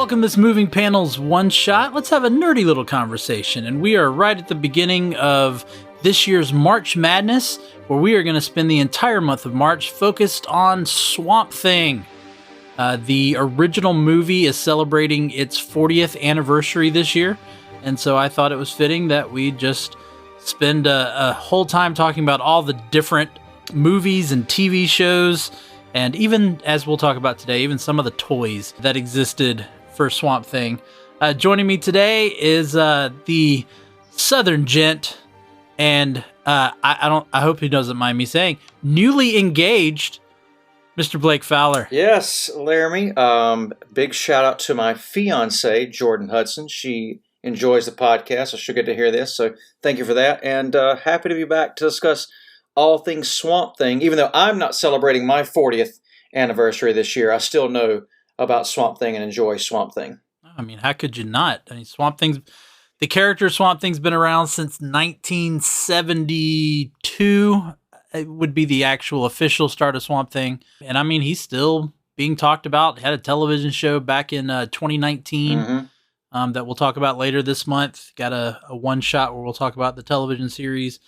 Welcome to this Moving Panels One Shot. Let's have a nerdy little conversation. And we are right at the beginning of this year's March Madness, where we are going to spend the entire month of March focused on Swamp Thing. The original movie is celebrating its 40th anniversary this year, and so I thought it was fitting that we just spend a whole time talking about all the different movies and TV shows, and even, as we'll talk about today, even some of the toys that existed for Swamp Thing. Joining me today is the Southern gent, and I hope he doesn't mind me saying, newly engaged Mr. Blake Fowler. Yes, Laramy. Big shout out to my fiance, Jordan Hudson. She enjoys the podcast, so she'll get to hear this. So thank you for that. And happy to be back to discuss all things Swamp Thing. Even though I'm not celebrating my 40th anniversary this year, I still know about Swamp Thing and enjoy Swamp Thing. I mean, how could you not? I mean, Swamp Thing's, the character Swamp Thing's been around since 1972. It would be the actual official start of Swamp Thing. And I mean, he's still being talked about. Had a television show back in 2019 that we'll talk about later this month. Got a one shot where we'll talk about the television series.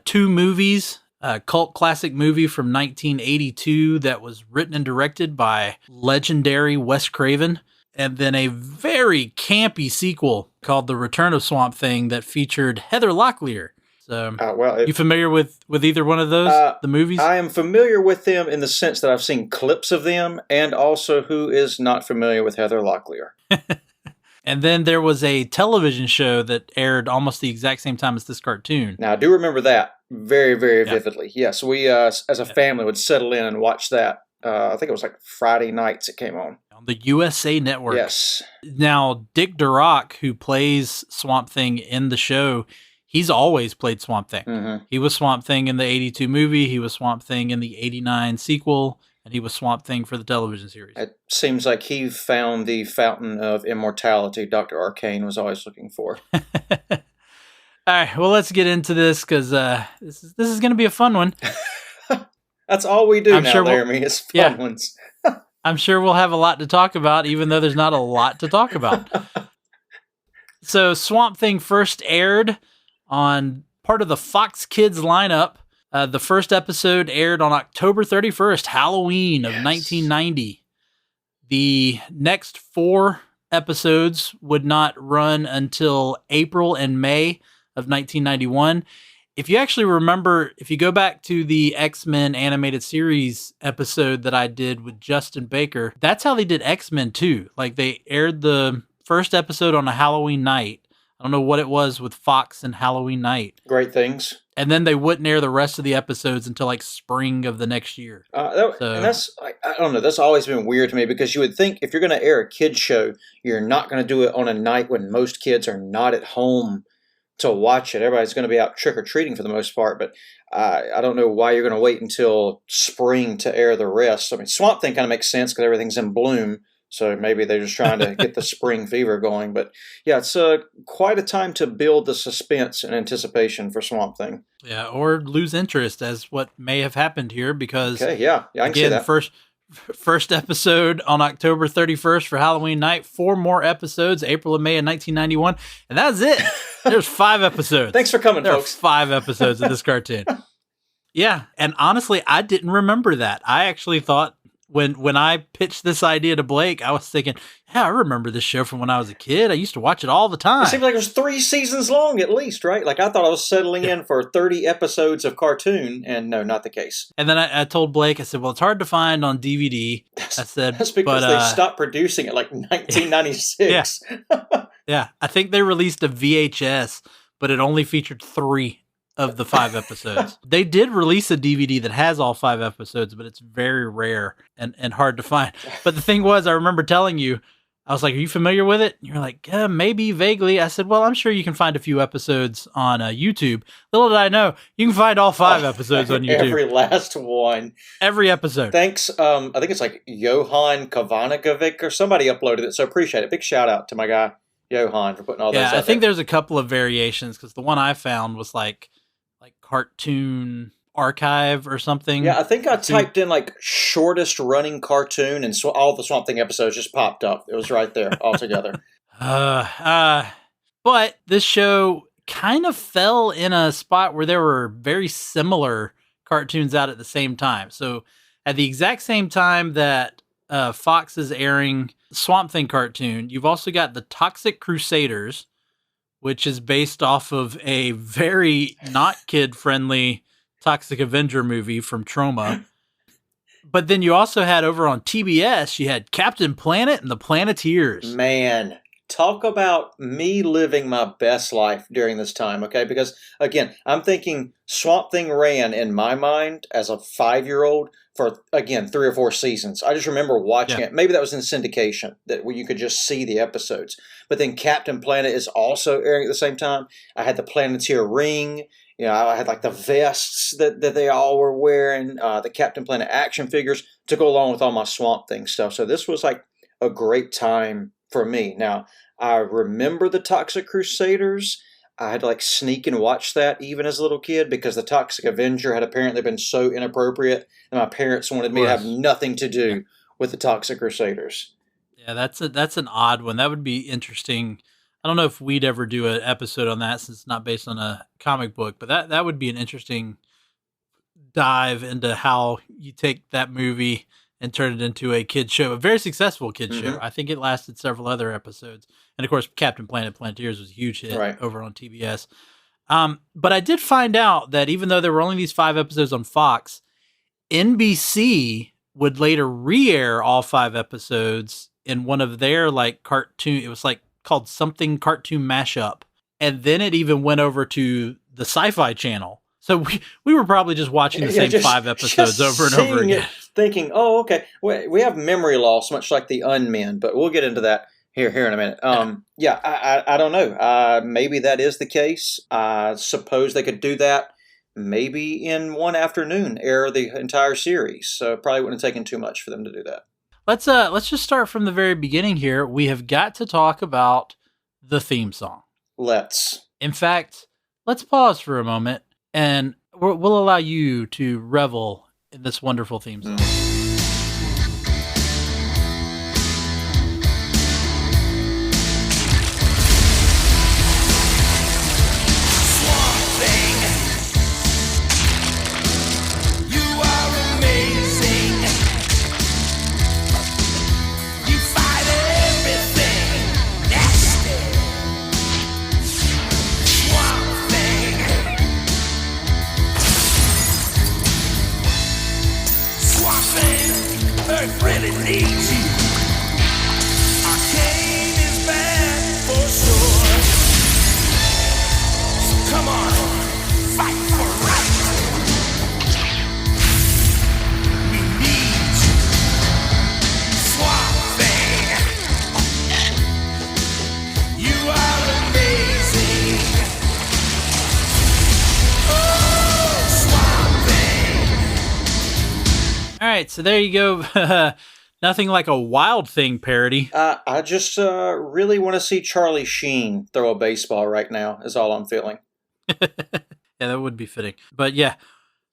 2 movies, a cult classic movie from 1982 that was written and directed by legendary Wes Craven. And then a very campy sequel called The Return of Swamp Thing that featured Heather Locklear. So, you familiar with either one of those, the movies? I am familiar with them in the sense that I've seen clips of them, and also who is not familiar with Heather Locklear. And then there was a television show that aired almost the exact same time as this cartoon. Now, I do remember that very, very vividly. Yes, we, as a family, would settle in and watch that. I think it was like Friday nights it came on. On the USA Network. Yes. Now, Dick Durock, who plays Swamp Thing in the show, he's always played Swamp Thing. He was Swamp Thing in the 82 movie, he was Swamp Thing in the 89 sequel, and he was Swamp Thing for the television series. It seems like he found the fountain of immortality Dr. Arcane was always looking for. All right, well, let's get into this, because this is going to be a fun one. That's all we do now, sure Laramy, is fun ones. I'm sure we'll have a lot to talk about, even though there's not a lot to talk about. So Swamp Thing first aired on part of the Fox Kids lineup. The first episode aired on October 31st, Halloween of 1990. The next 4 episodes would not run until April and May of 1991. If you actually remember, if you go back to the X-Men animated series episode that I did with Justin Baker, that's how they did X-Men too. Like, they aired the first episode on a Halloween night. I don't know what it was with Fox and Halloween night. Great things. And then they wouldn't air the rest of the episodes until like spring of the next year. And that's, I don't know, that's always been weird to me, because you would think if you're going to air a kid's show, you're not going to do it on a night when most kids are not at home to watch it. Everybody's going to be out trick-or-treating for the most part, but I don't know why you're going to wait until spring to air the rest. I mean, Swamp Thing kind of makes sense because everything's in bloom, so maybe they're just trying to get the spring fever going. But yeah, it's quite a time to build the suspense and anticipation for Swamp Thing. Yeah, or lose interest, as what may have happened here, because I can see that. First episode on October 31st for Halloween night, 4 more episodes, April and May of 1991, and that's it. There's 5 episodes. Thanks for coming, folks. There are 5 episodes of this cartoon. Yeah, and honestly, I didn't remember that. I actually thought, when I pitched this idea to Blake, I was thinking, yeah, I remember this show from when I was a kid. I used to watch it all the time. It seemed like it was 3 seasons long at least, right? Like, I thought I was settling in for 30 episodes of cartoon, and no, not the case. And then I told Blake, I said, well, it's hard to find on DVD. I said, that's because they stopped producing it like 1996. Yeah, I think they released a VHS, but it only featured 3 of the 5 episodes. They did release a DVD that has all 5 episodes, but it's very rare and hard to find. But the thing was, I remember telling you, I was like, are you familiar with it? And you're like, maybe vaguely. I said, well, I'm sure you can find a few episodes on YouTube. Little did I know, you can find all 5 episodes on YouTube. Every last one. Every episode. Thanks. I think it's like Johan Kavanakovic or somebody uploaded it, so appreciate it. Big shout out to my guy, Johan, for putting all those out I think there's a couple of variations, because the one I found was like cartoon archive or something. Yeah, I think I typed in like shortest running cartoon, and all the Swamp Thing episodes just popped up. It was right there all together. But this show kind of fell in a spot where there were very similar cartoons out at the same time. So at the exact same time that Fox is airing Swamp Thing cartoon, you've also got the Toxic Crusaders, which is based off of a very not kid-friendly Toxic Avenger movie from Troma. But then you also had over on TBS, you had Captain Planet and the Planeteers. Man, talk about me living my best life during this time, okay? Because, again, I'm thinking Swamp Thing ran in my mind as a 5-year-old for, again, 3 or 4 seasons. I just remember watching it. Maybe that was in syndication, where you could just see the episodes. But then Captain Planet is also airing at the same time. I had the Planeteer ring. You know, I had like the vests that they all were wearing, the Captain Planet action figures to go along with all my Swamp Thing stuff. So this was like a great time for me. Now, I remember the Toxic Crusaders. I had to like sneak and watch that even as a little kid because the Toxic Avenger had apparently been so inappropriate, and my parents wanted me to have nothing to do with the Toxic Crusaders. Yeah, that's an odd one. That would be interesting. I don't know if we'd ever do an episode on that since it's not based on a comic book, but that would be an interesting dive into how you take that movie and turn it into a kid show, a very successful kid show. I think it lasted several other episodes. And of course, Captain Planet Planeteers was a huge hit over on TBS. But I did find out that even though there were only these 5 episodes on Fox, NBC would later re-air all 5 episodes in one of their like cartoon. It was like called something cartoon mashup. And then it even went over to the Sci-Fi Channel. So we were probably just watching the same 5 episodes over and over again. Thinking, oh, okay, we have memory loss, much like the Unmen, but we'll get into that here in a minute. I don't know. Maybe that is the case. I suppose they could do that maybe in one afternoon, air the entire series. So it probably wouldn't have taken too much for them to do that. Let's just start from the very beginning here. We have got to talk about the theme song. In fact, let's pause for a moment, and we'll allow you to revel in this wonderful theme song. Really needs you. Arcane is bad for sure. So come on, fight for right. We need you. Swamp Thing. You are amazing. Oh, Swamp Thing. All right, so there you go. Nothing like a Wild Thing parody. I just really want to see Charlie Sheen throw a baseball right now, is all I'm feeling. Yeah, that would be fitting. But yeah,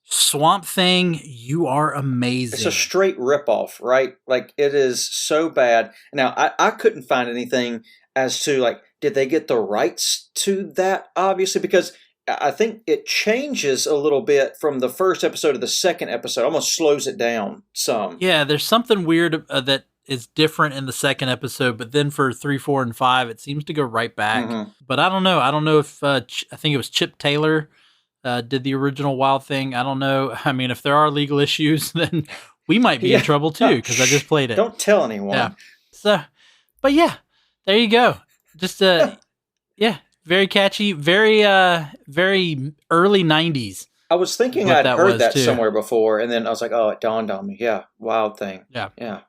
Swamp Thing, you are amazing. It's a straight ripoff, right? Like, it is so bad. Now, I couldn't find anything as to, like, did they get the rights to that, obviously, because I think it changes a little bit from the first episode to the second episode. Almost slows it down some. Yeah, there's something weird that is different in the second episode, but then for 3, 4, and 5, it seems to go right back. But I don't know. I don't know if I think it was Chip Taylor did the original Wild Thing. I don't know. I mean, if there are legal issues, then we might be in trouble too because I just played it. Don't tell anyone. Yeah. So, but yeah, there you go. Just yeah. Very catchy, very early 90s. I was thinking I'd heard that somewhere before, and then I was like, oh, it dawned on me. Yeah, Wild Thing. Yeah.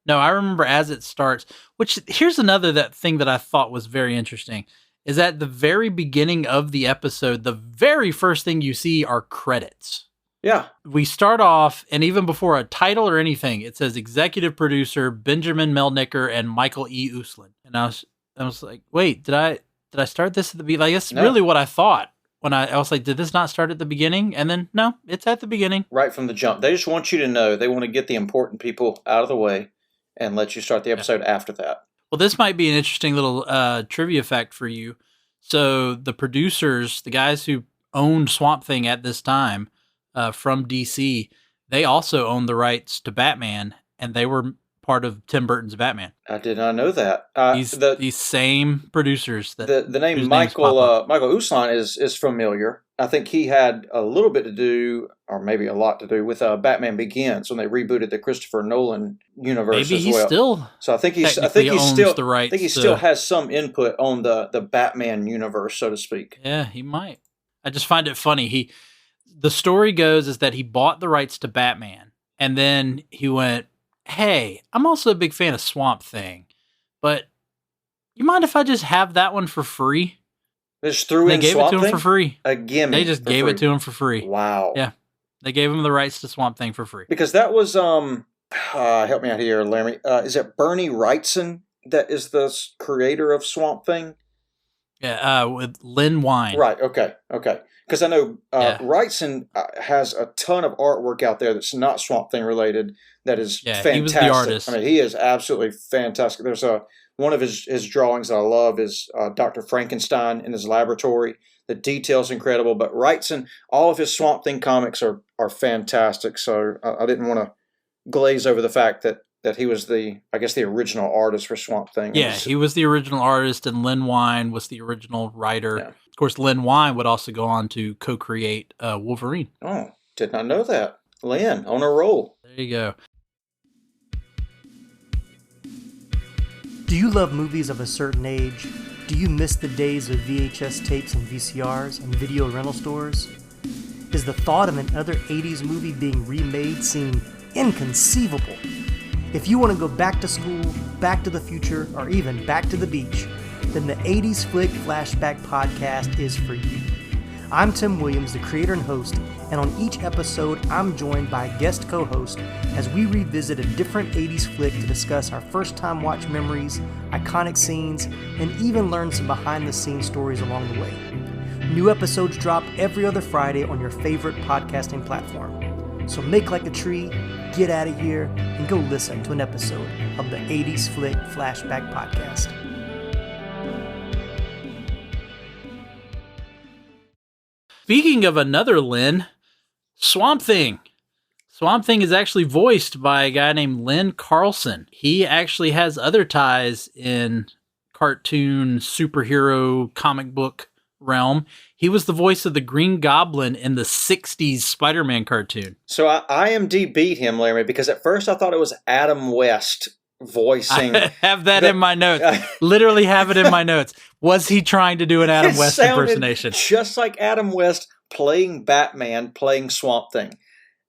No, I remember as it starts, which here's another thing that I thought was very interesting, is at the very beginning of the episode, the very first thing you see are credits. Yeah. We start off, and even before a title or anything, it says executive producer Benjamin Melnicker and Michael E. Uslan. And I was like, wait, did I start this at the beginning? Like, that's really what I thought when I was like, did this not start at the beginning? And then, no, it's at the beginning. Right from the jump. They just want you to know. They want to get the important people out of the way and let you start the episode after that. Well, this might be an interesting little trivia fact for you. So the producers, the guys who owned Swamp Thing at this time from DC, they also owned the rights to Batman, and they were part of Tim Burton's Batman. I did not know that. These same producers. The name Michael Uslan is familiar. I think he had a little bit to do, or maybe a lot to do, with Batman Begins when they rebooted the Christopher Nolan universe. Maybe as well. I think he still has some input on the Batman universe, so to speak. Yeah, he might. I just find it funny. The story goes is that he bought the rights to Batman, and then he went, hey, I'm also a big fan of Swamp Thing, but you mind if I just have that one for free? They just threw in Swamp Thing? They gave it to him for free. A gimme. They just gave it to him for free. Wow. Yeah. They gave him the rights to Swamp Thing for free. Because that was, help me out here, Laramy. Is it Bernie Wrightson that is the creator of Swamp Thing? Yeah, with Lynn Wein. Right, okay. Because I know Wrightson has a ton of artwork out there that's not Swamp Thing related that is fantastic. He was the artist. I mean, he is absolutely fantastic. There's one of his drawings that I love is Dr. Frankenstein in his laboratory. The detail's incredible, but Wrightson, all of his Swamp Thing comics are fantastic. So I didn't want to glaze over the fact that he was the original artist for Swamp Thing. Yeah, he was the original artist, and Lynn Wein was the original writer. Yeah. Of course, Lynn Wein would also go on to co-create Wolverine. Oh, did not know that. Lynn, on a roll. There you go. Do you love movies of a certain age? Do you miss the days of VHS tapes and VCRs and video rental stores? Is the thought of another 80s movie being remade seem inconceivable? If you want to go back to school, back to the future, or even back to the beach, then the 80s Flick Flashback Podcast is for you. I'm Tim Williams, the creator and host, and on each episode, I'm joined by a guest co-host as we revisit a different 80s flick to discuss our first-time watch memories, iconic scenes, and even learn some behind-the-scenes stories along the way. New episodes drop every other Friday on your favorite podcasting platform. So make like a tree, get out of here, and go listen to an episode of the 80s Flick Flashback Podcast. Speaking of another Lynn, Swamp Thing. Swamp Thing is actually voiced by a guy named Lynn Carlson. He actually has other ties in cartoon, superhero, comic book realm. He was the voice of the Green Goblin in the 60s Spider-Man cartoon. So I IMDb'd him, Laramy, because at first I thought it was Adam West voicing. I have that in my notes. Literally have it in my notes. Was he trying to do an Adam West impersonation? Just like Adam West playing Batman, playing Swamp Thing.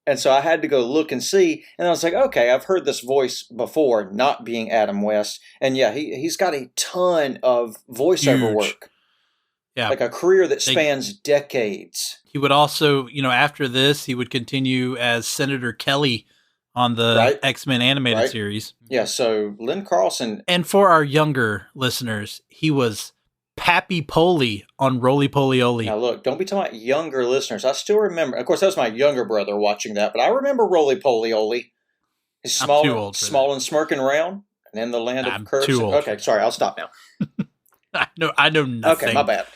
And so I had to go look and see. And I was like, okay, I've heard this voice before, not being Adam West. And yeah, he's got a ton of voiceover work. Yeah. Like a career that spans decades. He would also, after this, he would continue as Senator Kelly on the X-Men animated series. Yeah, so Lynn Carlson. And for our younger listeners, he was Pappy Poley on Roly Poly Oly. Now look, don't be talking about younger listeners. I still remember, of course that was my younger brother watching that, but I remember Roly Poly Oly. He's small and smirking around, and in the land of curves. Too old. Okay, sorry, I'll stop now. I know nothing. Okay, my bad.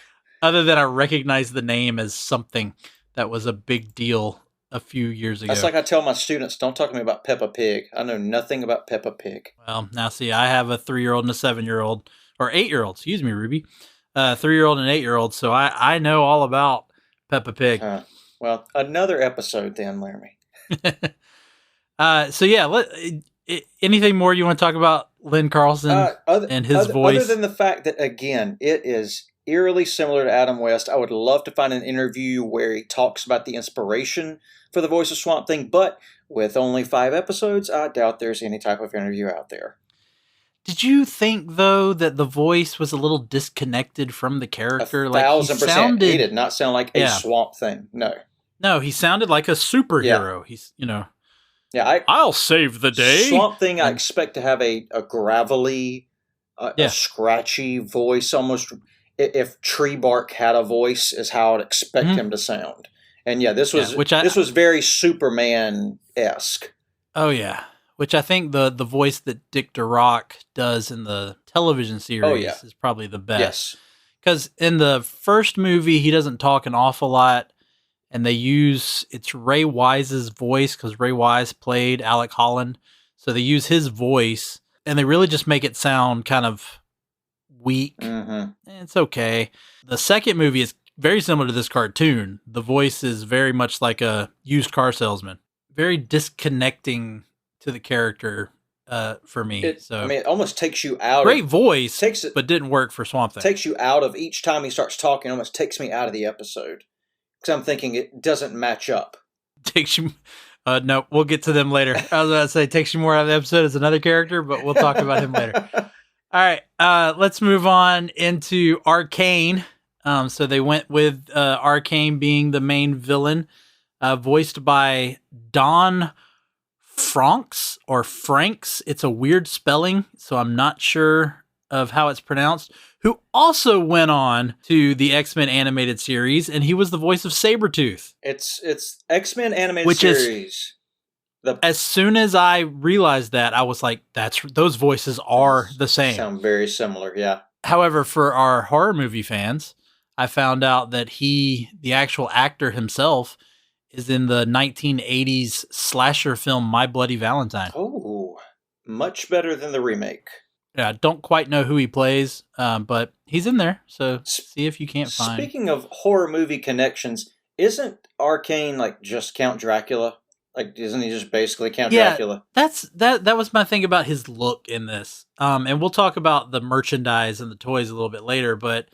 Other than I recognize the name as something that was a big deal a few years ago. That's like I tell my students, don't talk to me about Peppa Pig. I know nothing about Peppa Pig. Well, now see, I have a 3-year-old and a 7-year-old, or 8-year-old, excuse me, Ruby. 3-year-old and 8-year-old, so I know all about Peppa Pig. Well, another episode then, Laramy. So yeah, anything more you want to talk about Lynn Carlson and his voice? Other than the fact that, again, it is eerily similar to Adam West. I would love to find an interview where he talks about the inspiration for the voice of Swamp Thing, but with only 5 episodes, I doubt there's any type of interview out there. Did you think, though, that the voice was a little disconnected from the character? 1,000%. He did not sound like a Swamp Thing. No, he sounded like a superhero. Yeah. He's, Yeah, I'll save the day. Swamp Thing, I expect to have a gravelly, a scratchy voice, almost if tree bark had a voice, is how I'd expect him to sound. And yeah, this was this was very Superman-esque. Oh yeah, which I think the voice that Dick DeRock does in the television series is probably the best. Yes. Because in the first movie, he doesn't talk an awful lot, and it's Ray Wise's voice, because Ray Wise played Alec Holland. So they use his voice, and they really just make it sound kind of weak. It's okay. The second movie is very similar to this cartoon. The voice is very much like a used car salesman. Very disconnecting to the character for me. It almost takes you out. Great voice, but didn't work for Swamp Thing. Takes you out of each time he starts talking. Almost takes me out of the episode because I'm thinking it doesn't match up. Takes you. No, we'll get to them later. I was about to say takes you more out of the episode as another character, but we'll talk about him later. All right, let's move on into Arcane. So they went with Arcane being the main villain, voiced by Don Franks or Franks. It's a weird spelling, so I'm not sure of how it's pronounced. Who also went on to the X-Men animated series, and he was the voice of Sabretooth. It's X-Men animated series. As soon as I realized that, I was like, those voices are the same. Sound very similar, yeah. However, for our horror movie fans, I found out that the actual actor himself, is in the 1980s slasher film My Bloody Valentine. Oh, much better than the remake. Yeah, I don't quite know who he plays, but he's in there, so see if you can't find. Speaking of horror movie connections, isn't Arcane like just Count Dracula? Like, isn't he just basically Count Dracula? That was my thing about his look in this. And we'll talk about the merchandise and the toys a little bit later, but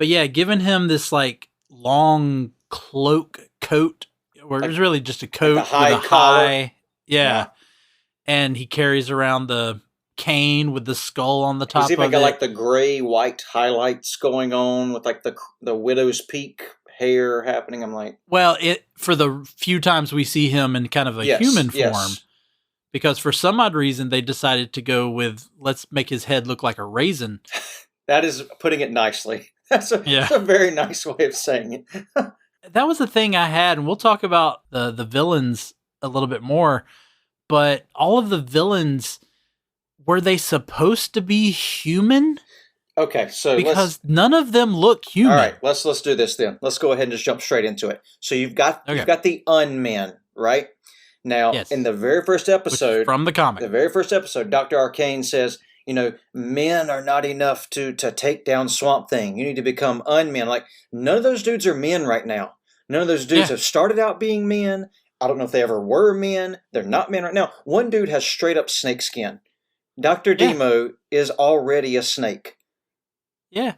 yeah, giving him this like long cloak coat, where it was really just a coat with a high, yeah, and he carries around the cane with the skull on the top. He's even got like the gray-white highlights going on with like the widow's peak hair happening. I'm like, well, for the few times we see him in kind of a human form, because for some odd reason they decided to go with let's make his head look like a raisin. That is putting it nicely. That's a very nice way of saying it. That was the thing I had, and we'll talk about the villains a little bit more, but all of the villains, were they supposed to be human? Okay, so because none of them look human. All right, let's do this then. Let's go ahead and just jump straight into it. So you've got the Unmen, right? Now, in the very first episode from the comic, Dr. Arcane says, men are not enough to take down Swamp Thing. You need to become Unmen. Like, none of those dudes are men right now. None of those dudes have started out being men. I don't know if they ever were men. They're not men right now. One dude has straight up snake skin. Dr. Demo is already a snake. Yeah.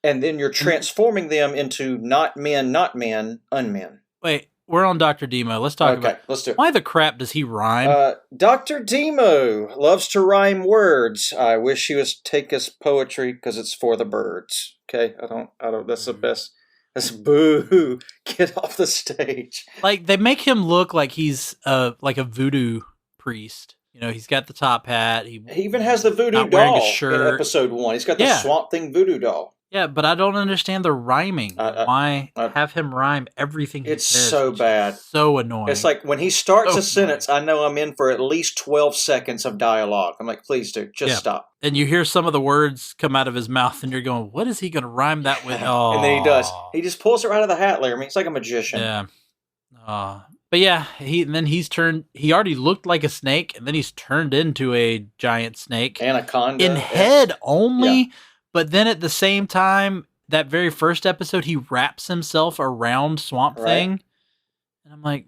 And then you're transforming them into not men, Unmen. Wait, we're on Dr. Demo. Let's talk about let's do it. Why the crap does he rhyme? Dr. Demo loves to rhyme words. I wish he would take his poetry because it's for the birds. Okay? I don't, that's the best. That's boo. Get off the stage. Like, they make him look like he's like a voodoo priest. He's got the top hat. He even has the voodoo doll in episode 1. He's got the Swamp Thing voodoo doll. Yeah, but I don't understand the rhyming. Why have him rhyme everything he says? It's so bad. So annoying. It's like when he starts a sentence, I know I'm in for at least 12 seconds of dialogue. I'm like, please, dude, just stop. And you hear some of the words come out of his mouth, and you're going, what is he going to rhyme that with? Oh. And then he does. He just pulls it right out of the hat, Laramy. It's like a magician. Yeah. But yeah, he already looked like a snake, and then he's turned into a giant snake. Anaconda. In head only, but then at the same time, that very first episode, he wraps himself around Swamp Thing. And I'm like,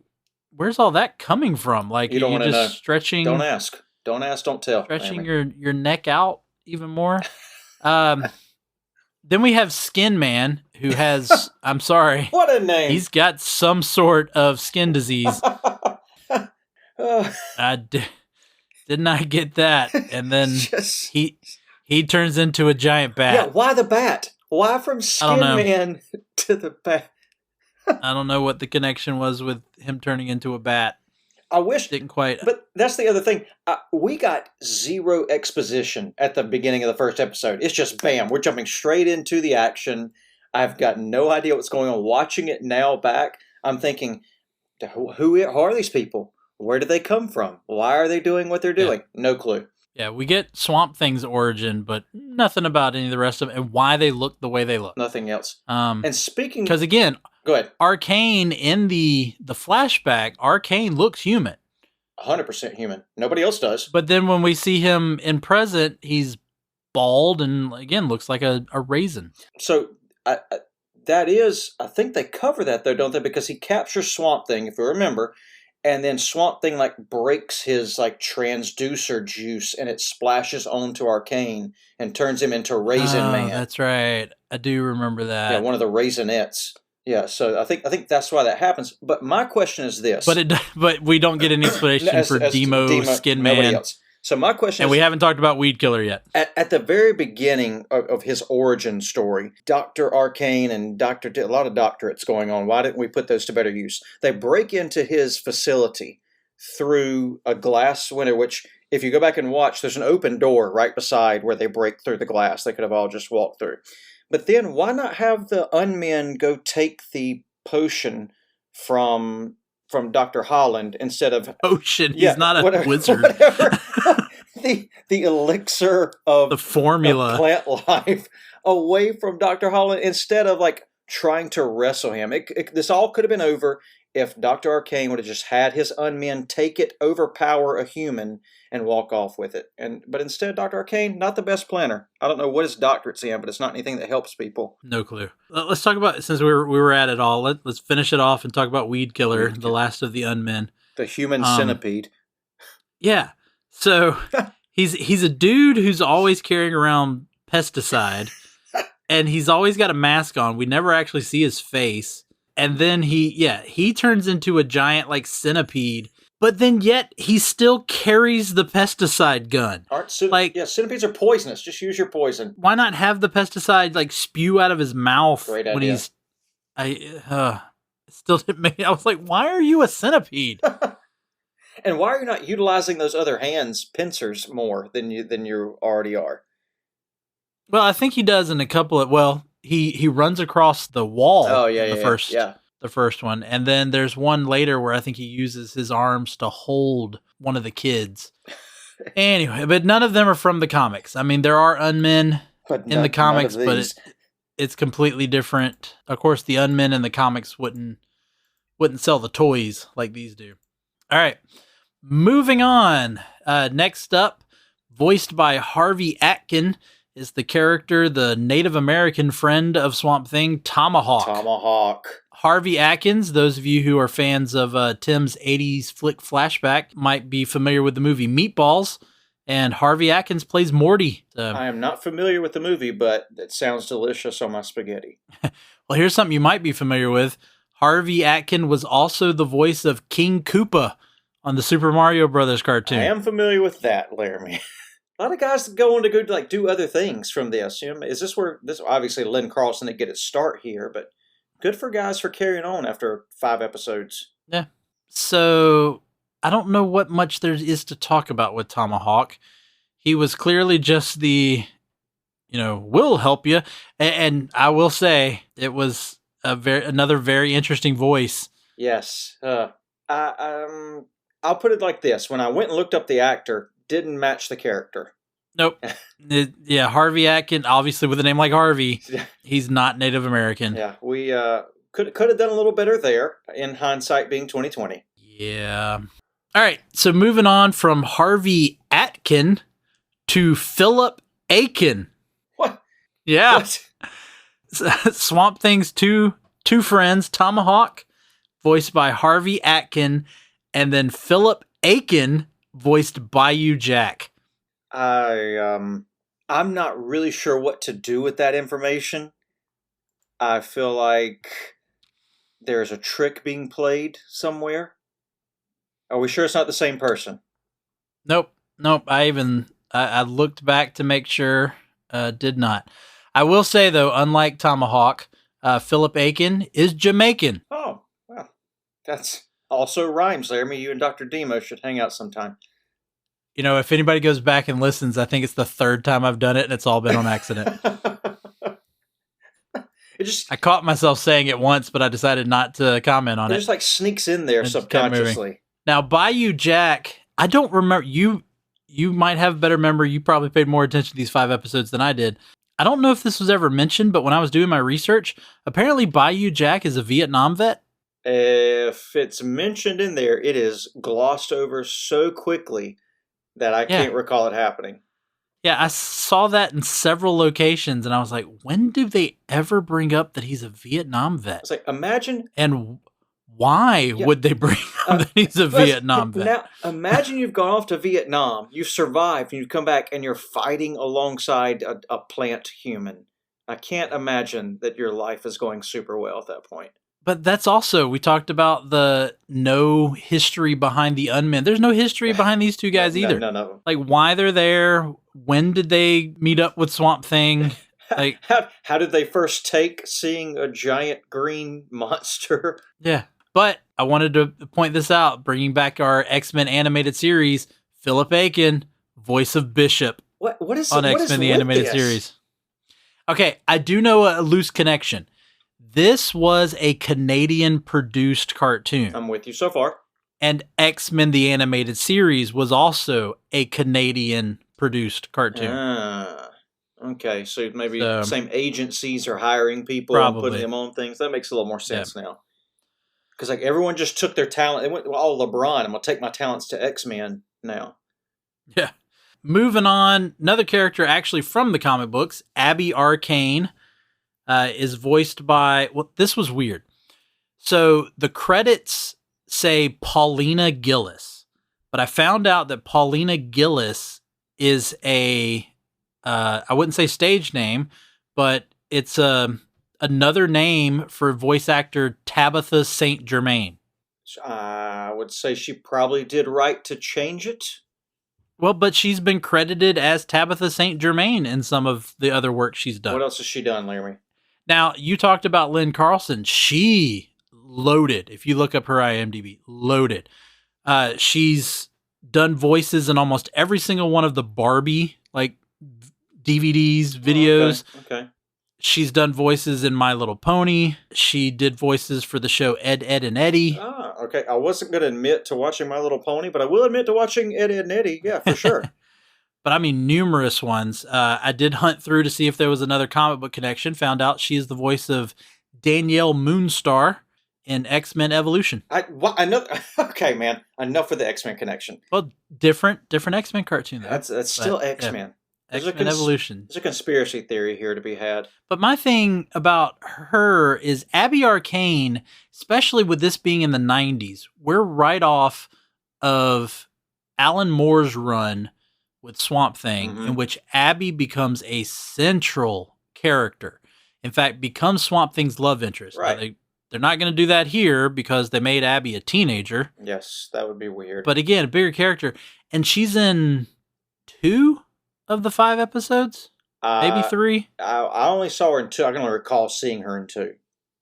where's all that coming from? Like, you don't want to know. Stretching. Don't ask. Don't ask, don't tell. Stretching your neck out even more. Then we have Skin Man, who has, I'm sorry. What a name. He's got some sort of skin disease. I did not get that. And then he turns into a giant bat. Yeah, why the bat? Why from Skin Man to the bat? I don't know what the connection was with him turning into a bat. I wish, didn't quite. but that's the other thing. We got zero exposition at the beginning of the first episode. It's just bam, we're jumping straight into the action. I've got no idea what's going on. Watching it now back, I'm thinking, who are these people? Where did they come from? Why are they doing what they're doing? No clue. Yeah, we get Swamp Thing's origin, but nothing about any of the rest of it and why they look the way they look. Nothing else. And speaking, because again, go ahead. Arcane in the flashback, Arcane looks human. 100% human. Nobody else does. But then when we see him in present, he's bald and again looks like a raisin. So that is, I think they cover that though, don't they? Because he captures Swamp Thing, if you remember. And then Swamp Thing like breaks his like transducer juice and it splashes onto Arcane and turns him into Raisin Man. That's right. I do remember that. Yeah, one of the Raisinets. Yeah, so I think that's why that happens. But my question is this. But we don't get any explanation for Demo, Skin Man. Else. So my question is... And we haven't talked about Weed Killer yet. At the very beginning of his origin story, Dr. Arcane and a lot of doctorates going on. Why didn't we put those to better use? They break into his facility through a glass window, which if you go back and watch, there's an open door right beside where they break through the glass. They could have all just walked through. But then why not have the unmen go take the potion from Dr. Holland instead of... Potion? He's not a wizard. Whatever. the elixir of the formula of plant life away from Dr. Holland instead of like trying to wrestle him. This all could have been over if Dr. Arcane would have just had his unmen take it, overpower a human, and walk off with it. But instead, Dr. Arcane, not the best planner. I don't know what his doctorate's in, but it's not anything that helps people. No clue. Let's talk about, since we were at it all, let's finish it off and talk about Weed Killer, the last of the unmen. The human centipede. Yeah. So he's a dude who's always carrying around pesticide, and he's always got a mask on. We never actually see his face. And then he turns into a giant like centipede, but then yet he still carries the pesticide gun. Centipedes are poisonous. Just use your poison. Why not have the pesticide like spew out of his mouth when he's? Still didn't make. I was like, why are you a centipede? And why are you not utilizing those other pincers more than you already are? Well, I think he does in a couple of he runs across the wall. Oh yeah, the first one, and then there's one later where I think he uses his arms to hold one of the kids. Anyway, but none of them are from the comics. I mean, there are unmen in the comics, but it's completely different. Of course, the unmen in the comics wouldn't sell the toys like these do. All right, moving on. Next up, voiced by Harvey Atkin, is the character, the Native American friend of Swamp Thing, Tomahawk. Harvey Atkins, those of you who are fans of Tim's 80s flick flashback might be familiar with the movie Meatballs, and Harvey Atkins plays Morty. I am not familiar with the movie, but it sounds delicious on my spaghetti. Well, here's something you might be familiar with. Harvey Atkin was also the voice of King Koopa on the Super Mario Brothers cartoon. I am familiar with that, Laramy. A lot of guys go on to go do other things from this. You know, is this where this obviously Lynn Carlson didn't get its start here, but good for guys for carrying on after 5 episodes. Yeah. So I don't know what much there is to talk about with Tomahawk. He was clearly just we'll help you, and I will say it was another very interesting voice. Yes. I'll put it like this: when I went and looked up the actor, didn't match the character. Nope. Harvey Atkin, obviously with a name like Harvey, he's not Native American. Yeah, we could have done a little better there, in hindsight being 2020. Yeah. All right, so moving on from Harvey Atkin to Philip Aiken. What? Yeah. What? Swamp Thing's two friends, Tomahawk, voiced by Harvey Atkin, and then Philip Aiken, voiced Bayou Jack. I'm not really sure what to do with that information. I feel like there's a trick being played somewhere. Are we sure it's not the same person? Nope. I looked back to make sure. Did not. I will say though, unlike Tomahawk, Philip Aiken is Jamaican. Oh, well, that's Also rhymes, Laramy. You and Dr. Demo should hang out sometime. You know, if anybody goes back and listens, I think it's the third time I've done it, and it's all been on accident. I caught myself saying it once, but I decided not to comment on it it. just like sneaks in there subconsciously. Now, Bayou Jack, I don't remember. You might have better memory. You probably paid more attention to these 5 episodes than I did. I don't know if this was ever mentioned, but when I was doing my research, apparently Bayou Jack is a Vietnam vet. If it's mentioned in there, it is glossed over so quickly that I can't recall it happening. Yeah, I saw that in several locations, and I was like, when do they ever bring up that he's a Vietnam vet? It's like, imagine... And why would they bring up that he's a Vietnam vet? Now, imagine you've gone off to Vietnam, you've survived, and you come back and you're fighting alongside a plant human. I can't imagine that your life is going super well at that point. But that's also, we talked about the no history behind the unmen. There's no history behind these two guys either. None of them. Like, why they're there, when did they meet up with Swamp Thing? Like, how did they first take seeing a giant green monster? Yeah. But I wanted to point this out, bringing back our X-Men animated series, Philip Aiken, voice of Bishop. What is on X-Men the animated series? Okay, I do know a loose connection. This was a Canadian-produced cartoon. I'm with you so far. And X-Men the animated series was also a Canadian-produced cartoon. Okay, so maybe the same agencies are hiring people and putting them on things. That makes a little more sense now. Because like everyone just took their talent. They went, well, LeBron, I'm going to take my talents to X-Men now. Yeah. Moving on, another character actually from the comic books, Abby Arcane, is voiced by, well, this was weird. So the credits say Paulina Gillis, but I found out that Paulina Gillis is I wouldn't say stage name, but it's another name for voice actor Tabitha St. Germain. I would say she probably did right to change it. Well, but she's been credited as Tabitha St. Germain in some of the other work she's done. What else has she done, Laramy? Now, you talked about Lynn Carlson. She loaded. If you look up her IMDb, loaded. She's done voices in almost every single one of the Barbie like DVDs, videos. Okay. She's done voices in My Little Pony. She did voices for the show Ed, Edd and Eddy. Okay. I wasn't going to admit to watching My Little Pony, but I will admit to watching Ed, Edd and Eddy. Yeah, for sure. But I mean, numerous ones. I did hunt through to see if there was another comic book connection. Found out she is the voice of Danielle Moonstar in X-Men Evolution. I know. Okay, man. Enough with the X-Men connection. Well, different X-Men cartoon though. That's still X-Men. Yeah. X-Men Evolution. There's a conspiracy theory here to be had. But my thing about her is Abby Arcane, especially with this being in the 90s, we're right off of Alan Moore's run with Swamp Thing, in which Abby becomes a central character. In fact, becomes Swamp Thing's love interest. Right. They're not going to do that here because they made Abby a teenager. Yes, that would be weird. But again, a bigger character. And she's in 2 of the 5 episodes? Maybe 3? I only saw her in 2. I can only recall seeing her in 2.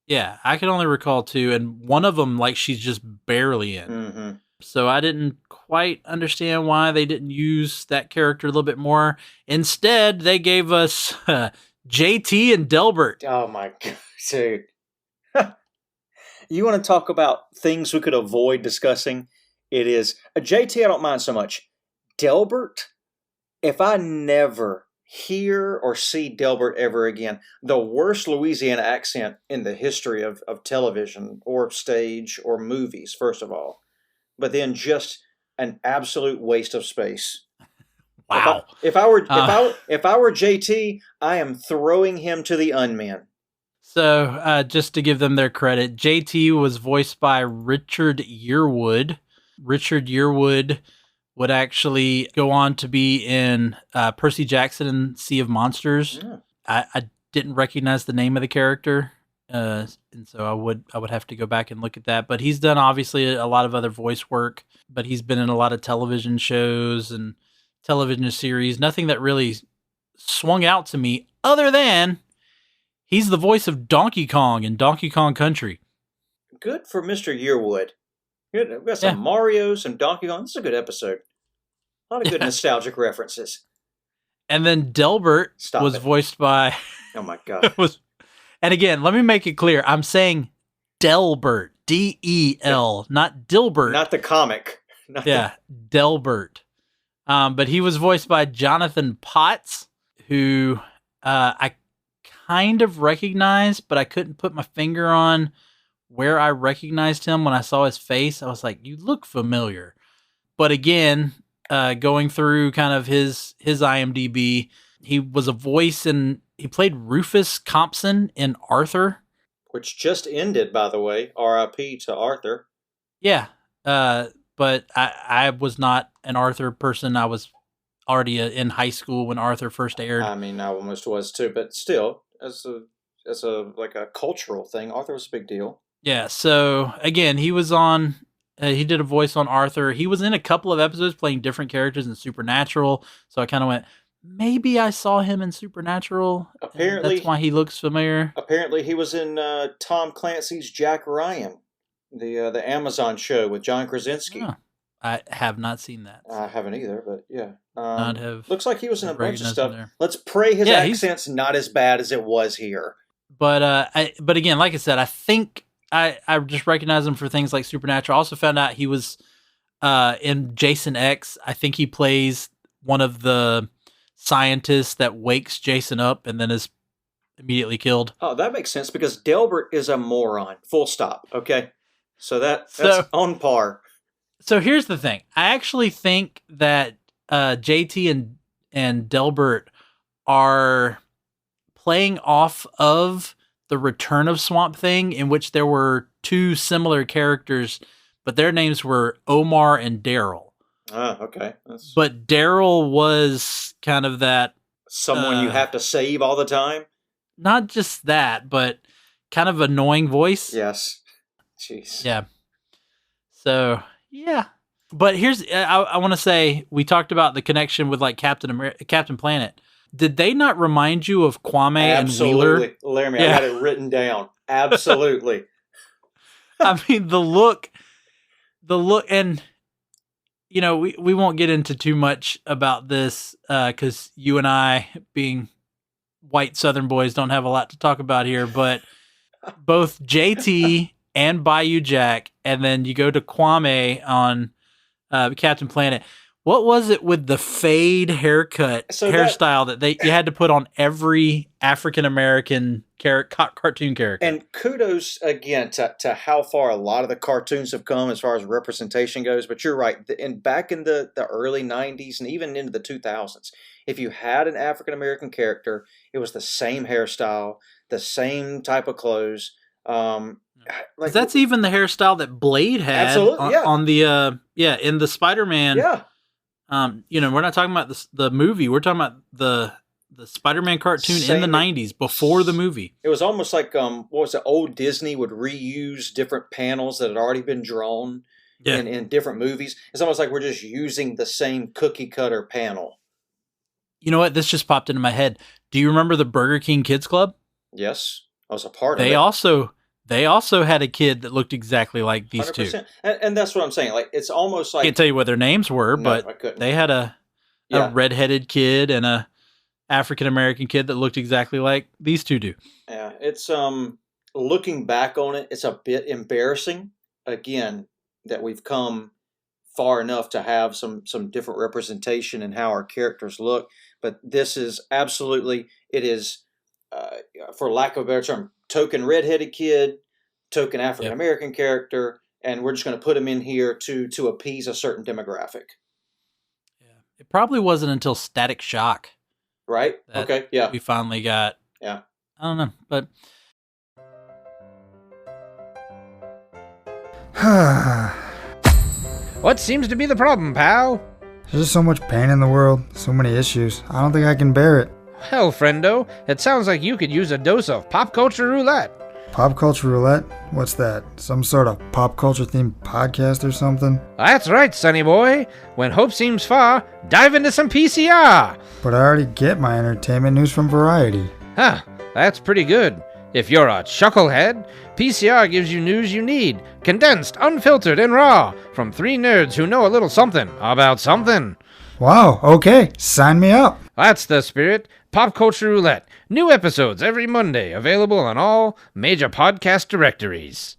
Yeah, I can only recall 2. And one of them, like, she's just barely in. Mm-hmm. So I didn't quite understand why they didn't use that character a little bit more. Instead, they gave us JT and Delbert. Oh my God, dude. You want to talk about things we could avoid discussing? It is JT, I don't mind so much. Delbert, if I never hear or see Delbert ever again, the worst Louisiana accent in the history of television or stage or movies, first of all. But then just an absolute waste of space. Wow. If I were JT, I am throwing him to the unmen. So just to give them their credit, JT was voiced by Richard Yearwood. Richard Yearwood would actually go on to be in Percy Jackson and Sea of Monsters. Yeah. I didn't recognize the name of the character. And so I would have to go back and look at that. But he's done obviously a lot of other voice work, but he's been in a lot of television shows and television series. Nothing that really swung out to me other than he's the voice of Donkey Kong in Donkey Kong Country. Good for Mr. Yearwood. We got some Mario, some Donkey Kong. This is a good episode. A lot of good nostalgic references. And then Delbert was voiced by... Oh my God. And again, let me make it clear. I'm saying Delbert. D-E-L, not Dilbert. Not the comic. Delbert. But he was voiced by Jonathan Potts, who I kind of recognized, but I couldn't put my finger on where I recognized him when I saw his face. I was like, you look familiar. But again, going through kind of his IMDb, he was a voice he played Rufus Compson in Arthur. Which just ended, by the way. R.I.P. to Arthur. Yeah. But I was not an Arthur person. I was already in high school when Arthur first aired. I mean, I almost was too, but still, as a cultural thing, Arthur was a big deal. Yeah. So again, he was on. He did a voice on Arthur. He was in a couple of episodes playing different characters in Supernatural. So I kind of went, maybe I saw him in Supernatural. Apparently, that's why he looks familiar. Apparently, he was in Tom Clancy's Jack Ryan, the Amazon show with John Krasinski. Oh, I have not seen that. I haven't either, but yeah. Not have. Looks like he was in a bunch of stuff. Let's pray his accent's not as bad as it was here. But but again, like I said, I think I just recognize him for things like Supernatural. I also found out he was in Jason X. I think he plays one of the scientists that wakes Jason up and then is immediately killed. Oh, that makes sense because Delbert is a moron. Full stop. Okay, so that's on par. So here's the thing. I actually think that JT and Delbert are playing off of the Return of Swamp Thing, in which there were two similar characters, but their names were Omar and Daryl. Oh, okay. But Daryl was kind of that... someone you have to save all the time? Not just that, but kind of annoying voice. Yes. Jeez. Yeah. So, yeah. But here's... I want to say, we talked about the connection with like Captain Planet. Did they not remind you of Kwame and Wheeler? Absolutely. Laramy, I had it written down. Absolutely. I mean, the look, and... You know, we won't get into too much about this because you and I, being white Southern boys, don't have a lot to talk about here. But both JT and Bayou Jack, and then you go to Kwame on Captain Planet. What was it with the fade hairstyle that you had to put on every African American cartoon character? And kudos again to how far a lot of the cartoons have come as far as representation goes. But you're right. Back in the early 90s and even into the 2000s, if you had an African American character, it was the same hairstyle, the same type of clothes. Like that's even the hairstyle that Blade had. Absolutely, on the in the Spider-Man. Yeah. You know, we're not talking about the movie. We're talking about the Spider-Man cartoon in the 90s before the movie. It was almost like what was it? Old Disney would reuse different panels that had already been drawn in different movies. It's almost like we're just using the same cookie cutter panel. You know what? This just popped into my head. Do you remember the Burger King Kids Club? Yes, I was a part of it. They also had a kid that looked exactly like these 100%. two. And that's what I'm saying. Like it's almost like... I can't tell you what their names were, but they had a redheaded kid and a African-American kid that looked exactly like these two do. Yeah, it's looking back on it, it's a bit embarrassing, again, that we've come far enough to have some different representation in how our characters look. But this is absolutely, it is, for lack of a better term, token redheaded kid, token African American character, and we're just going to put him in here to appease a certain demographic. Yeah, it probably wasn't until Static Shock, right? Okay, yeah, we finally got. Yeah, I don't know, but what seems to be the problem, pal? There's just so much pain in the world, so many issues. I don't think I can bear it. Hell, friendo, it sounds like you could use a dose of pop culture roulette. Pop culture roulette? What's that? Some sort of pop culture themed podcast or something? That's right, sonny boy. When hope seems far, dive into some PCR. But I already get my entertainment news from Variety. Huh, that's pretty good. If you're a chucklehead, PCR gives you news you need, condensed, unfiltered, and raw, from three nerds who know a little something about something. Wow, okay, sign me up. That's the spirit. Pop Culture Roulette. New episodes every Monday, available on all major podcast directories.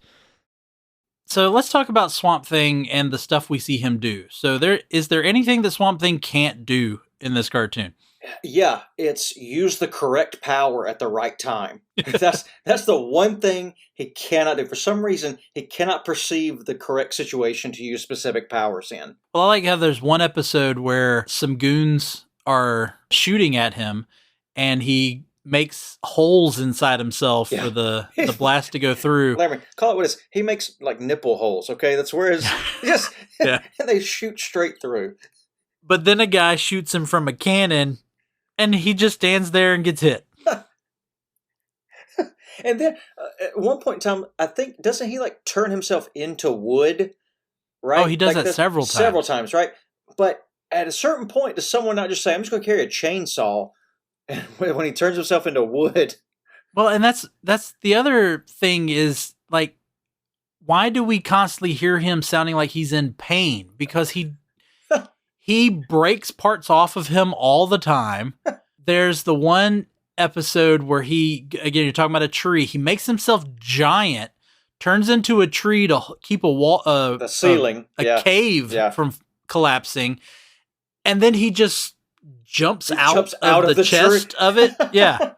So let's talk about Swamp Thing and the stuff we see him do. So is there anything that Swamp Thing can't do in this cartoon? Yeah, it's use the correct power at the right time. That's the one thing he cannot do. For some reason, he cannot perceive the correct situation to use specific powers in. Well, I like how there's one episode where some goons are shooting at him, and he makes holes inside himself for the blast to go through. Laramy, call it what it is. He makes like nipple holes, okay? That's where his just and they shoot straight through. But then a guy shoots him from a cannon, and he just stands there and gets hit. And then at one point in time, I think, doesn't he like turn himself into wood? Right? Oh, he does like that several times. Several times, right? But at a certain point, does someone not just say, I'm just going to carry a chainsaw when he turns himself into wood? Well, and that's the other thing is, like, why do we constantly hear him sounding like he's in pain? Because he breaks parts off of him all the time. There's the one episode where again, you're talking about a tree. He makes himself giant, turns into a tree to keep a wall, the ceiling, a cave from collapsing, and then he just jumps out of the chest tree. of it. Yeah.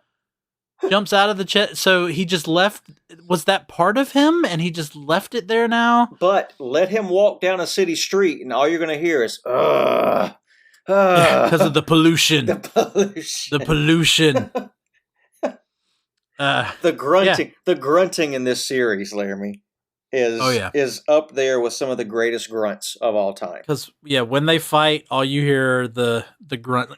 Jumps out of the chest. So he just left. Was that part of him? And he just left it there now? But let him walk down a city street, and all you're going to hear is, because of the pollution. The pollution. The pollution. The grunting in this series, Laramy, is up there with some of the greatest grunts of all time. Because when they fight, all you hear are the grunt.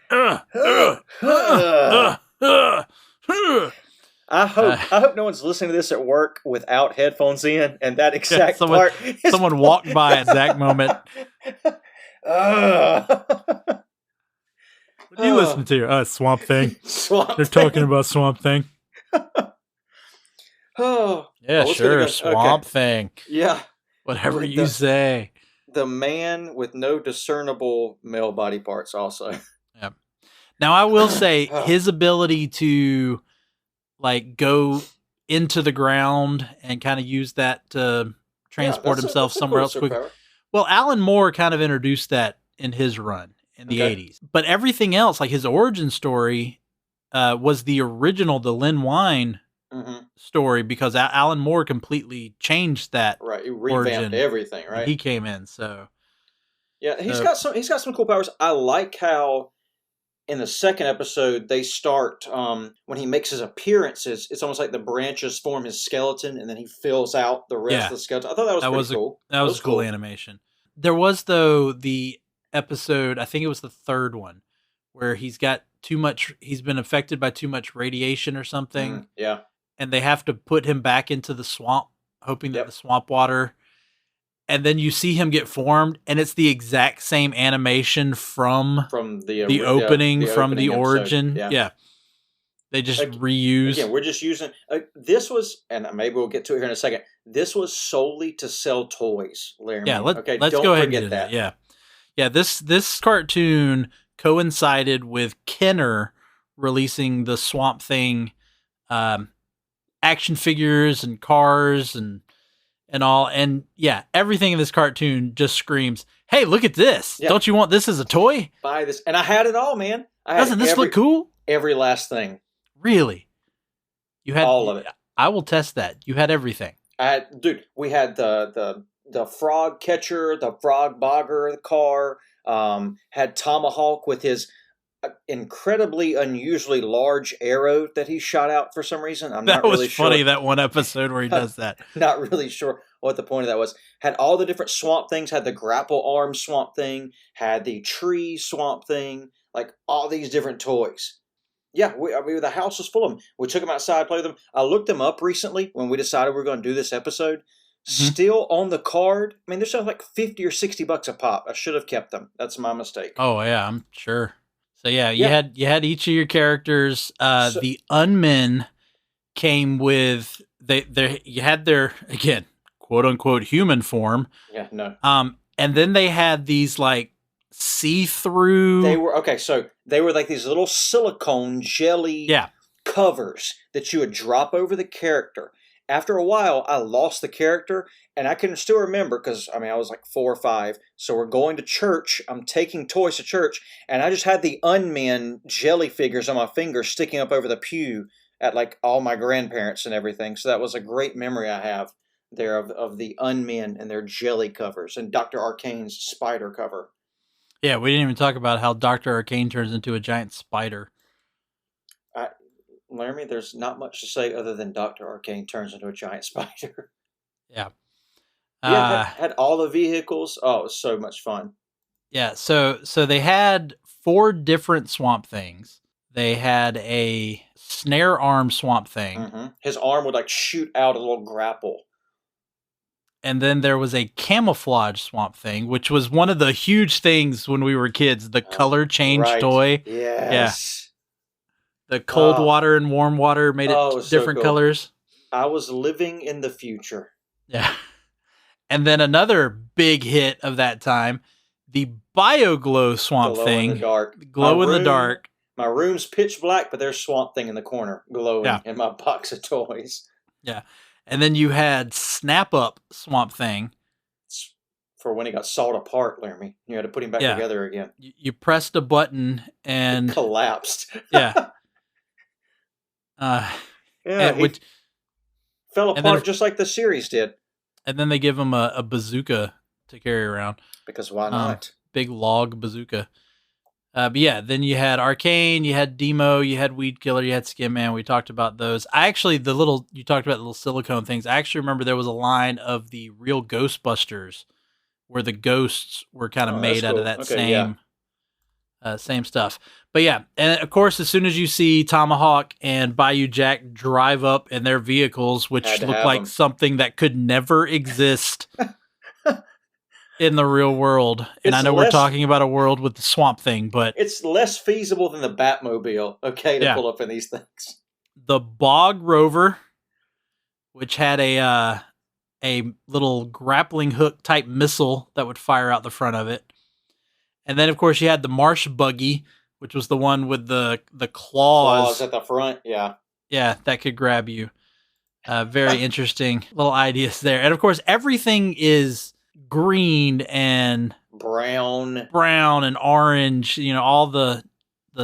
I hope no one's listening to this at work without headphones in, and that exact part. Someone walked by at that moment. What do you listen to? Swamp Thing. They're talking about Swamp Thing. Yeah, sure. Swamp Thing. Yeah. Whatever you say. The man with no discernible male body parts also. Yep. Now, I will say his ability to like go into the ground and kind of use that to transport himself somewhere else quick. Well, Alan Moore kind of introduced that in his run in the 80s. But everything else, like his origin story, was the original, the Lynn Wine story, because Alan Moore completely changed that. Right, he revamped everything, right? He came in, so. Yeah, he's got some cool powers. I like how in the second episode, they start, when he makes his appearances, it's almost like the branches form his skeleton, and then he fills out the rest of the skeleton. I thought that was pretty cool. That was cool animation. There was, though, the episode, I think it was the third one, where he's been affected by too much radiation or something. Yeah. And they have to put him back into the swamp, hoping that the swamp water... And then you see him get formed, and it's the exact same animation from the opening, from the origin. Yeah. They just reuse. Again, we're just using... this was, and maybe we'll get to it here in a second, this was solely to sell toys, Laramy. Yeah, let's go ahead and do that. Yeah. Yeah, this cartoon coincided with Kenner releasing the Swamp Thing action figures and cars and all, and everything in this cartoon just screams, "Hey, look at this! Don't you want this as a toy? Buy this!" And I had it all, man. Doesn't this look cool? Every last thing. Really? You had all of it. I will test that. You had everything. We had the frog catcher, the frog bogger, the car. Had Tomahawk with his incredibly unusually large arrow that he shot out for some reason. That was really funny, that one episode where he does that. Not really sure what the point of that was. Had all the different swamp things, had the grapple arm swamp thing, had the tree swamp thing, like all these different toys. Yeah, the house was full of them. We took them outside, played with them. I looked them up recently when we decided we were going to do this episode. Still on the card. I mean, they're like $50 or $60 a pop. I should have kept them. That's my mistake. Oh yeah, I'm sure. So you had each of your characters. The Unmen came with you had their, again, quote unquote human form. Yeah, no. And then they had these like see-through. They were okay, so they were like these little silicone jelly covers that you would drop over the character. After a while, I lost the character, and I can still remember because I was like 4 or 5. So we're going to church. I'm taking toys to church, and I just had the Unmen jelly figures on my fingers sticking up over the pew at like all my grandparents and everything. So that was a great memory I have there of the Unmen and their jelly covers and Dr. Arcane's spider cover. Yeah, we didn't even talk about how Dr. Arcane turns into a giant spider. Laramy, there's not much to say other than Dr. Arcane turns into a giant spider. Yeah. Had all the vehicles. Oh, it was so much fun. Yeah, so they had 4 different Swamp Things. They had a snare arm Swamp Thing. Mm-hmm. His arm would like shoot out a little grapple. And then there was a camouflage Swamp Thing, which was one of the huge things when we were kids, the color change toy. Yes. The cold water and warm water made it different colors. I was living in the future. Yeah. And then another big hit of that time, the BioGlow Swamp Thing. In the dark. Glow in the dark. My room's pitch black, but there's Swamp Thing in the corner glowing in my box of toys. Yeah. And then you had Snap Up Swamp Thing. For when he got sawed apart, Laramy. You had to put him back together again. You pressed a button and... It collapsed. Yeah. Which fell apart just like the series did. And then they give him a bazooka to carry around. Because why not? Big log bazooka. But yeah, then you had Arcane, you had Demo, you had Weed Killer, you had Skin Man. We talked about those. You talked about the little silicone things. I actually remember there was a line of the real Ghostbusters where the ghosts were kind of made out of that same stuff. But yeah, and of course, as soon as you see Tomahawk and Bayou Jack drive up in their vehicles, which look like something that could never exist in the real world. And I know we're talking about a world with the Swamp Thing, but... It's less feasible than the Batmobile, to pull up in these things. The Bog Rover, which had a little grappling hook type missile that would fire out the front of it. And then, of course, you had the Marsh Buggy, which was the one with the claws at the front, yeah. Yeah, that could grab you. Very interesting little ideas there. And, of course, everything is green and brown and orange, all the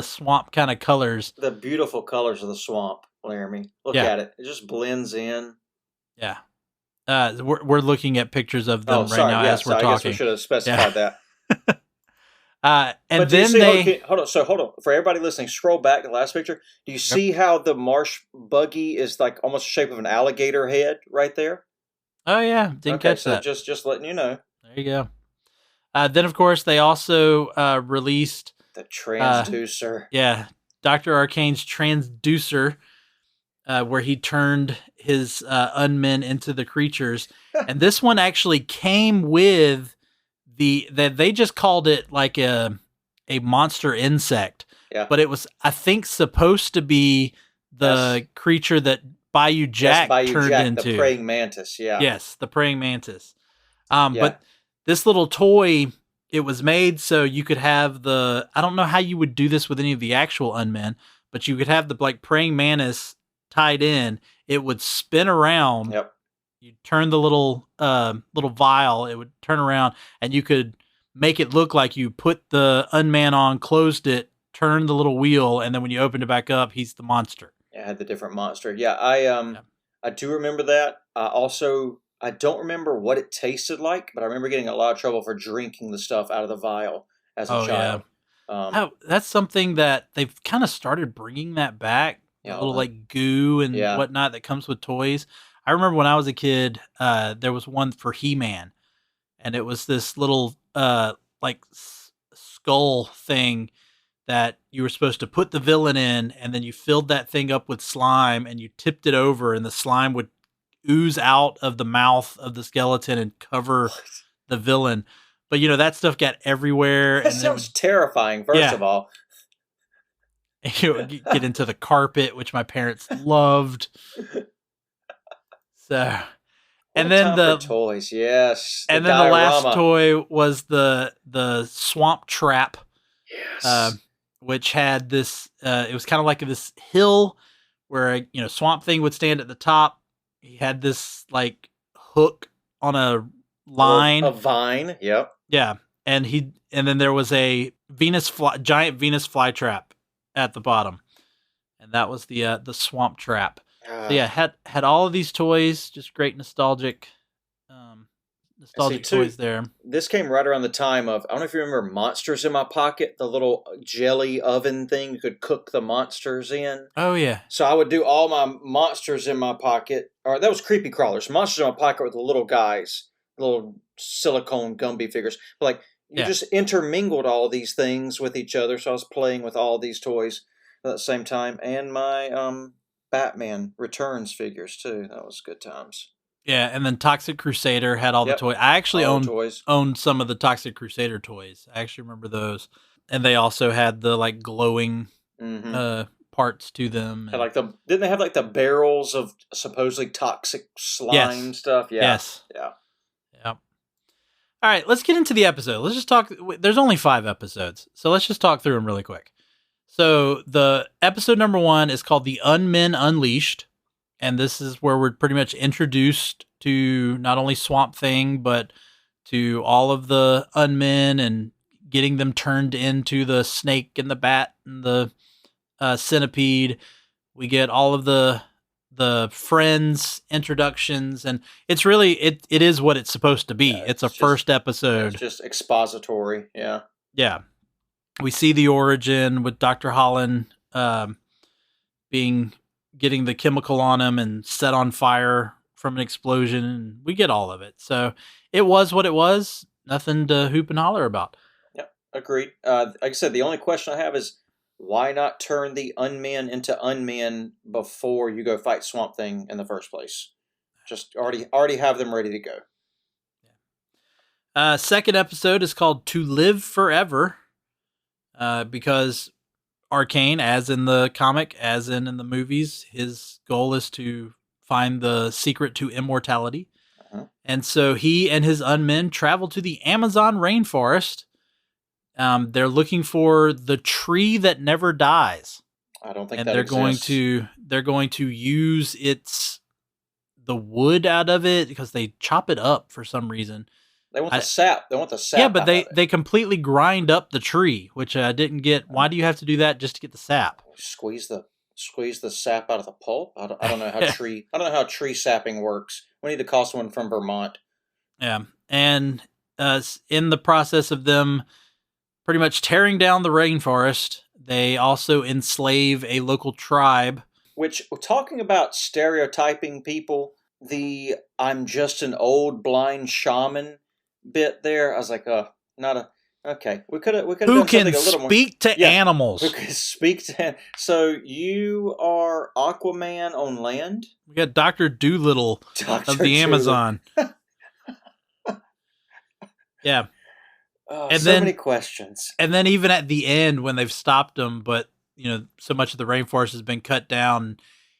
swamp kind of colors. The beautiful colors of the swamp, Laramy. Look at it. It just blends in. Yeah. We're looking at pictures of them now as we're talking. I guess we should have specified that. And then hold on. For everybody listening, scroll back to the last picture. Do you see how the Marsh Buggy is like almost the shape of an alligator head right there? Oh yeah, didn't catch that. Just letting you know. There you go. Then of course they also released the transducer. Dr. Arcane's transducer, where he turned his Unmen into the creatures, and this one actually came with they just called it like a monster insect. Yeah. But it was, I think, supposed to be the creature that Bayou Jack turned into. The praying mantis, yeah. Yes, the praying mantis. But this little toy, it was made so you could have I don't know how you would do this with any of the actual Unmen, but you could have the praying mantis tied in. It would spin around. Yep. You turn the little vial, it would turn around, and you could make it look like you put the Unman on, closed it, turned the little wheel, and then when you opened it back up, he's the monster. Yeah, it had the different monster. Yeah, I do remember that. I don't remember what it tasted like, but I remember getting a lot of trouble for drinking the stuff out of the vial as a child. Yeah. That's something that they've kind of started bringing that back. A little like goo and whatnot that comes with toys. I remember when I was a kid, there was one for He-Man, and it was this little skull thing that you were supposed to put the villain in, and then you filled that thing up with slime, and you tipped it over, and the slime would ooze out of the mouth of the skeleton and cover the villain. But that stuff got everywhere. That sounds terrifying. First of all, You know, get into the carpet, which my parents loved. So, and then Time for toys, yes. and then the last diorama. toy was the swamp trap, Yes. which had this. It was kind of like this hill where Swamp Thing would stand at the top. He had this like hook on a line, A vine. Yep. yeah, and then there was a giant Venus flytrap at the bottom, and that was the swamp trap. So yeah, had all of these toys, just great nostalgic toys there. This came right around the time of, I don't know if you remember Monsters in My Pocket, the little jelly oven thing you could cook the monsters in. Oh yeah. So I would do all my Monsters in My Pocket, or that was Creepy Crawlers. Monsters in My Pocket were the little guys, little silicone Gumby figures. Like, you just intermingled all these things with each other, so I was playing with all these toys at the same time, and my Batman Returns figures too. That was good times. Yeah, and then Toxic Crusader had all the toys. I actually owned some of the Toxic Crusader toys. I actually remember those. And they also had the like glowing parts to them. Had didn't they have like the barrels of supposedly toxic slime stuff? Yeah. Yes. Yeah. All right, let's get into the episode. Let's just talk. There's only 5 episodes, so let's just talk through them really quick. So the episode number 1 is called The Unmen Unleashed. And this is where we're pretty much introduced to not only Swamp Thing, but to all of the Unmen and getting them turned into the snake and the bat and the centipede. We get all of the friends introductions, and it's really it is what it's supposed to be. Yeah, it's a first episode. It's just expository. Yeah. Yeah. We see the origin with Dr. Holland getting the chemical on him and set on fire from an explosion, and we get all of it. So it was what it was. Nothing to hoop and holler about. Yeah, agreed. Like I said, the only question I have is why not turn the Unmen into Unmen before you go fight Swamp Thing in the first place? Just already have them ready to go. Second episode is called To Live Forever, because Arcane, as in the comic, as in the movies, his goal is to find the secret to immortality. And so he and his Unmen travel to the Amazon rainforest. They're looking for the tree that never dies. I don't think and that exists. They're going to use the wood out of it because they chop it up for some reason. They want the sap. They want the sap. Yeah, but they completely grind up the tree, which I didn't get. Why do you have to do that just to get the sap? Squeeze the sap out of the pulp. I don't know how tree sapping works. We need to call someone from Vermont. Yeah, and in the process of them pretty much tearing down the rainforest, they also enslave a local tribe. Which, talking about stereotyping people, I'm just an old blind shaman bit there, I was like, okay. We could have done something a little more. Who can speak to animals? Who can speak to? So you are Aquaman on land. We got Dr. Doolittle of the Amazon. Yeah. And so many questions. And then even at the end when they've stopped him, but so much of the rainforest has been cut down,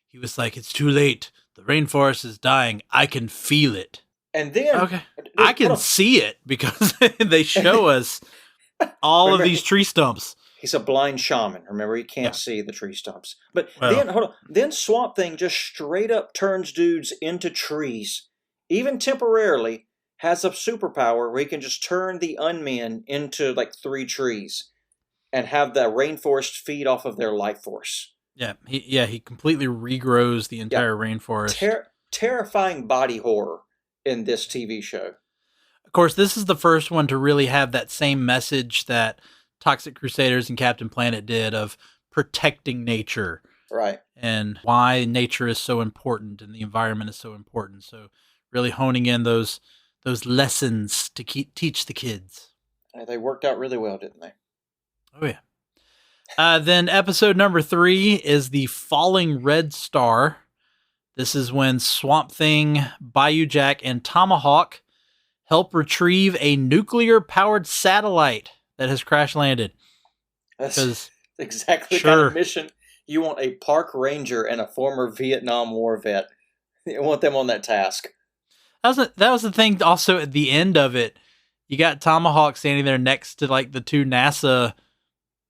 he was like, "It's too late. The rainforest is dying. I can feel it." And then I can see it because they show us all of these tree stumps. He's a blind shaman. Remember, he can't see the tree stumps. But then, hold on. Then Swamp Thing just straight up turns dudes into trees, even temporarily. Has a superpower where he can just turn the Unmen into like 3 trees, and have the rainforest feed off of their life force. Yeah, he completely regrows the entire rainforest. Terrifying body horror in this TV show. Of course, this is the first one to really have that same message that Toxic Crusaders and Captain Planet did of protecting nature. Right. And why nature is so important and the environment is so important. So really honing in those lessons to teach the kids. They worked out really well, didn't they? Oh, yeah. Then episode number 3 is The Falling Red Star. This is when Swamp Thing, Bayou Jack, and Tomahawk help retrieve a nuclear-powered satellite that has crash landed. That's Exactly the kind Sure. of mission you want a park ranger and a former Vietnam War vet. You want them on that task. That was the thing. Also, at the end of it, you got Tomahawk standing there next to like the two NASA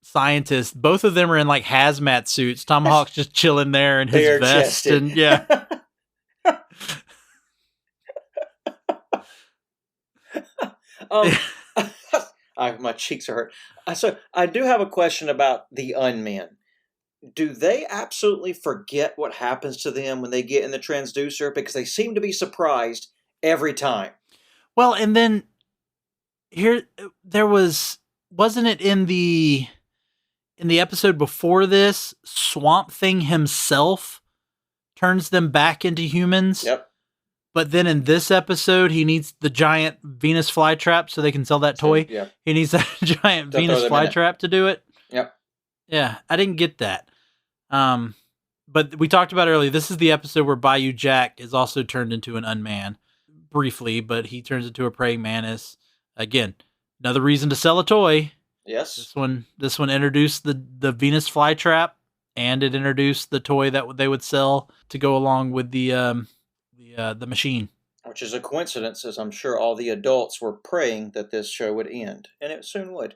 scientists. Both of them are in like hazmat suits. Tomahawk's just chilling there in his vest, Bare-chested. and yeah, My cheeks are hurt. So I do have a question about the unmen. Do they absolutely forget what happens to them when they get in the transducer? Because they seem to be surprised every time. Well, and then here there wasn't it in the episode before this, Swamp Thing himself turns them back into humans. Yep. But then in this episode, he needs the giant Venus flytrap so they can sell that toy. Yeah. He needs that giant Don't Venus throw them in it. flytrap to do it. Yep. Yeah, I didn't get that. But we talked about earlier, this is the episode where Bayou Jack is also turned into an unman. Briefly, but he turns into a praying mantis. Again, another reason to sell a toy. Yes. This one introduced the Venus flytrap, and it introduced the toy that they would sell to go along with the machine. Which is a coincidence, as I'm sure all the adults were praying that this show would end, and it soon would.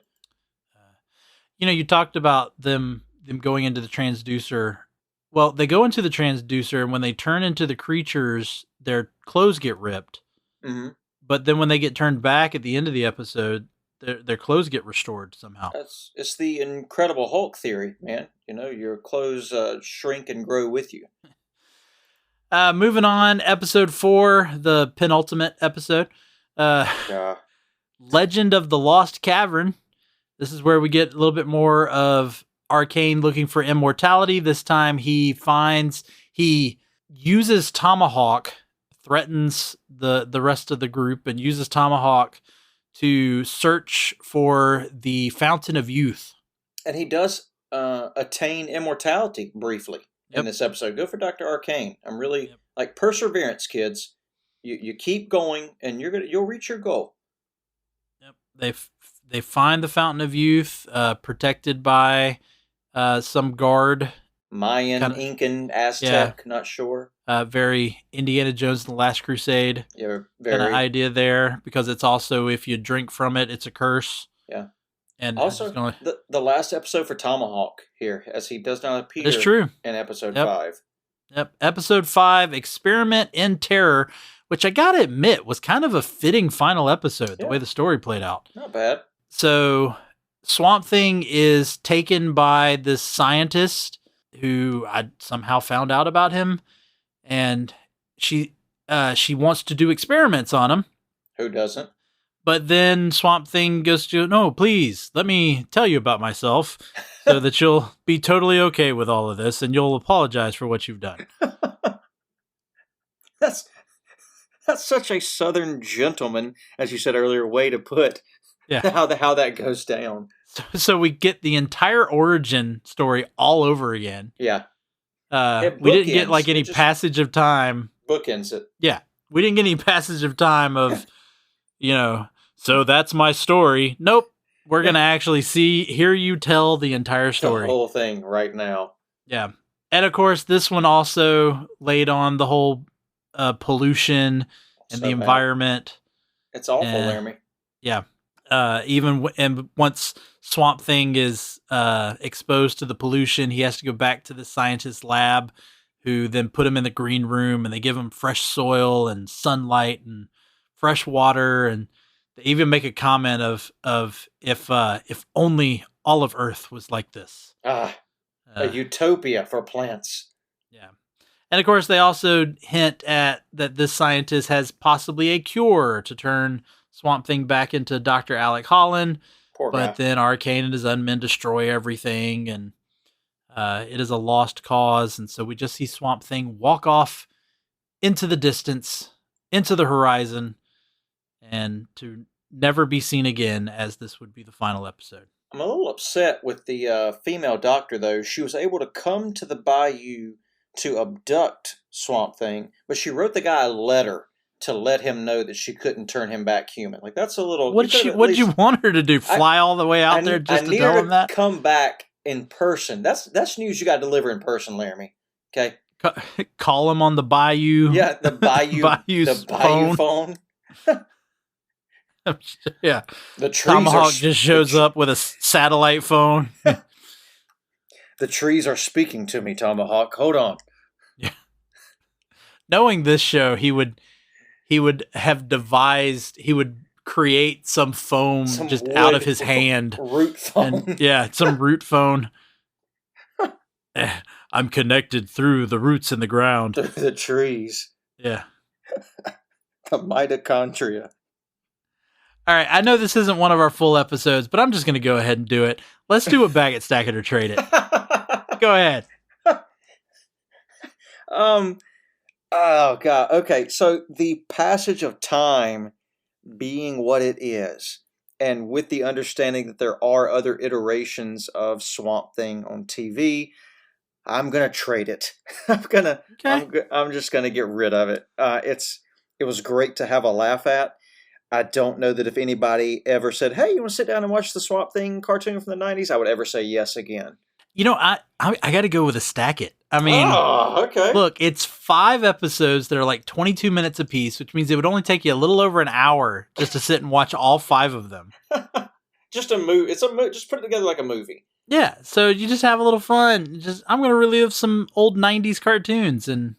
You talked about them going into the transducer. Well, they go into the transducer, and when they turn into the creatures, their clothes get ripped. Mm-hmm. But then when they get turned back at the end of the episode, their clothes get restored somehow. It's the Incredible Hulk theory, man. Your clothes shrink and grow with you. Moving on, episode 4, the penultimate episode. Legend of the Lost Cavern. This is where we get a little bit more of Arcane looking for immortality. This time he uses Tomahawk, threatens the rest of the group, and uses Tomahawk to search for the Fountain of Youth. And he does attain immortality briefly in this episode. Go for Dr. Arcane. I'm really like perseverance, kids. You keep going, and you'll reach your goal. Yep. They find the Fountain of Youth, protected by some guard. Mayan, Incan, Aztec, not sure. Very Indiana Jones and the Last Crusade. Yeah, kind of idea there, because it's also, if you drink from it, it's a curse. Yeah. And also, the last episode for Tomahawk here, as he does not appear it's true. in episode 5. Yep. Episode 5, Experiment in Terror, which I gotta admit was kind of a fitting final episode, the way the story played out. Not bad. So Swamp Thing is taken by this scientist who I somehow found out about him, and she wants to do experiments on him. Who doesn't? But then Swamp Thing goes to, no, please, let me tell you about myself so that you'll be totally okay with all of this and you'll apologize for what you've done. That's such a Southern gentleman, as you said earlier, way to put how that goes down. So we get the entire origin story all over again. Yeah. We didn't get like any passage of time. Bookends it. Yeah. We didn't get any passage of time of, so that's my story. Nope. We're going to actually hear you tell the entire story. The whole thing right now. Yeah. And of course, this one also laid on the whole pollution and the environment. It's awful, Laramy. Yeah. And once Swamp Thing is exposed to the pollution, he has to go back to the scientist's lab, who then put him in the green room, and they give him fresh soil and sunlight and fresh water, and they even make a comment of if only all of Earth was like this. A utopia for plants. Yeah. And of course, they also hint at that this scientist has possibly a cure to turn Swamp Thing back into Dr. Alec Holland. Poor guy. But then Arcane and his unmen destroy everything, and it is a lost cause. And so we just see Swamp Thing walk off into the distance, into the horizon, and to never be seen again, as this would be the final episode. I'm a little upset with the female doctor, though. She was able to come to the bayou to abduct Swamp Thing, but she wrote the guy a letter to let him know that she couldn't turn him back human. Like, that's a little... What did you want her to do? Fly all the way out there just to tell him that? Come back in person. That's news you got to deliver in person, Laramie. Okay. Call him on the Bayou. Yeah, the Bayou, Bayou's the Bayou phone. Yeah. The trees Tomahawk are just shows up with a satellite phone. The trees are speaking to me, Tomahawk. Hold on. Knowing this show, he would have devised. He would create some foam Some just out of wood his hand. root phone. And yeah, some root phone. I'm connected through the roots in the ground. Through the trees. Yeah. The mitochondria. All right. I know this isn't one of our full episodes, but I'm just going to go ahead and do it. Let's do a bag it, stack it, or trade it. Go ahead. Oh God. Okay. So the passage of time being what it is, and with the understanding that there are other iterations of Swamp Thing on TV, I'm gonna trade it. I'm just gonna get rid of it. It was great to have a laugh at. I don't know that if anybody ever said, "Hey, you want to sit down and watch the Swamp Thing cartoon from the '90s?" I would ever say yes again. You know, I got to go with a stack it. I mean, okay. Look, it's 5 episodes that are like 22 minutes apiece, which means it would only take you a little over an hour just to sit and watch all 5 of them. Just a movie. It's a just put it together like a movie. Yeah, so you just have a little fun. I'm going to relive some old 90s cartoons. And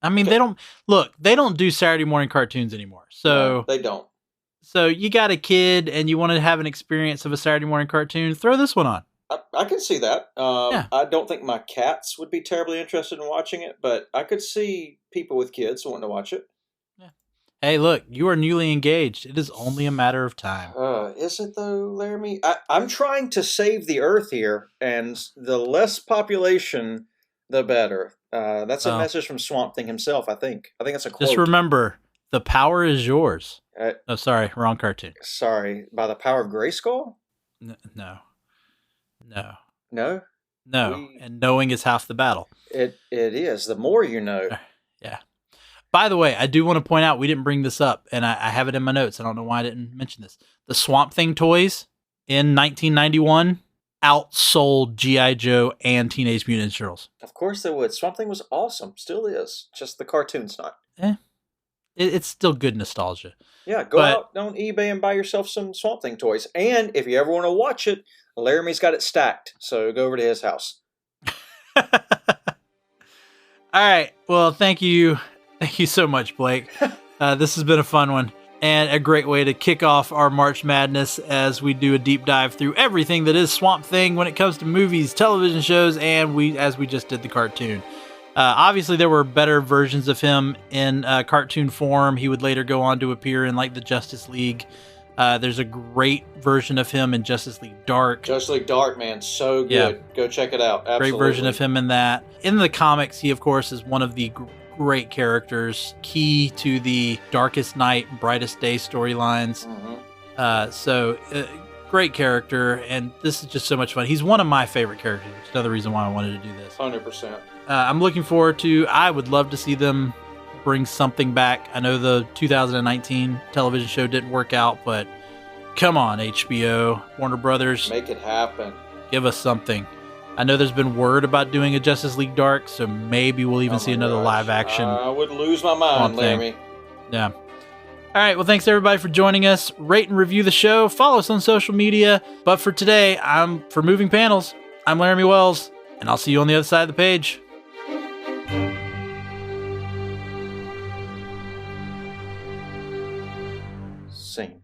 I mean, they don't do Saturday morning cartoons anymore. So No, they don't. So you got a kid and you want to have an experience of a Saturday morning cartoon, throw this one on. I can see that. Yeah. I don't think my cats would be terribly interested in watching it, but I could see people with kids wanting to watch it. Yeah. Hey, look, you are newly engaged. It is only a matter of time. Is it though, Laramie? I'm trying to save the Earth here, and the less population, the better. That's a message from Swamp Thing himself, I think. I think that's a quote. Just remember, the power is yours. Oh, sorry, wrong cartoon. Sorry, by the power of Grayskull? No. No? And knowing is half the battle. It is. The more you know. Yeah. By the way, I do want to point out, we didn't bring this up, and I have it in my notes. I don't know why I didn't mention this. The Swamp Thing toys in 1991 outsold G.I. Joe and Teenage Mutant Ninja Turtles. Of course they would. Swamp Thing was awesome. Still is. Just the cartoon's not. It's still good nostalgia. Yeah, go out on eBay and buy yourself some Swamp Thing toys. And if you ever want to watch it, Laramie's got it stacked. So go over to his house. All right. Well, thank you. Thank you so much, Blake. This has been a fun one and a great way to kick off our March Madness as we do a deep dive through everything that is Swamp Thing when it comes to movies, television shows, and as we just did the cartoon. Obviously, there were better versions of him in cartoon form. He would later go on to appear in like the Justice League. There's a great version of him in Justice League Dark. Justice League Dark, man, so good. Yeah. Go check it out. Absolutely. Great version of him in that. In the comics, he, of course, is one of the great characters, key to the Darkest Night, Brightest Day storylines. Mm-hmm. Great character, and this is just so much fun. He's one of my favorite characters. Another reason why I wanted to do this. 100%. I'm looking forward to, I would love to see them bring something back. I know the 2019 television show didn't work out, but come on, HBO, Warner Brothers. Make it happen. Give us something. I know there's been word about doing a Justice League Dark, so maybe we'll even see another live action. I would lose my mind, Laramie. Yeah. All right, well, thanks everybody for joining us. Rate and review the show. Follow us on social media. But for today, for Moving Panels, I'm Laramie Wells, and I'll see you on the other side of the page. Scene.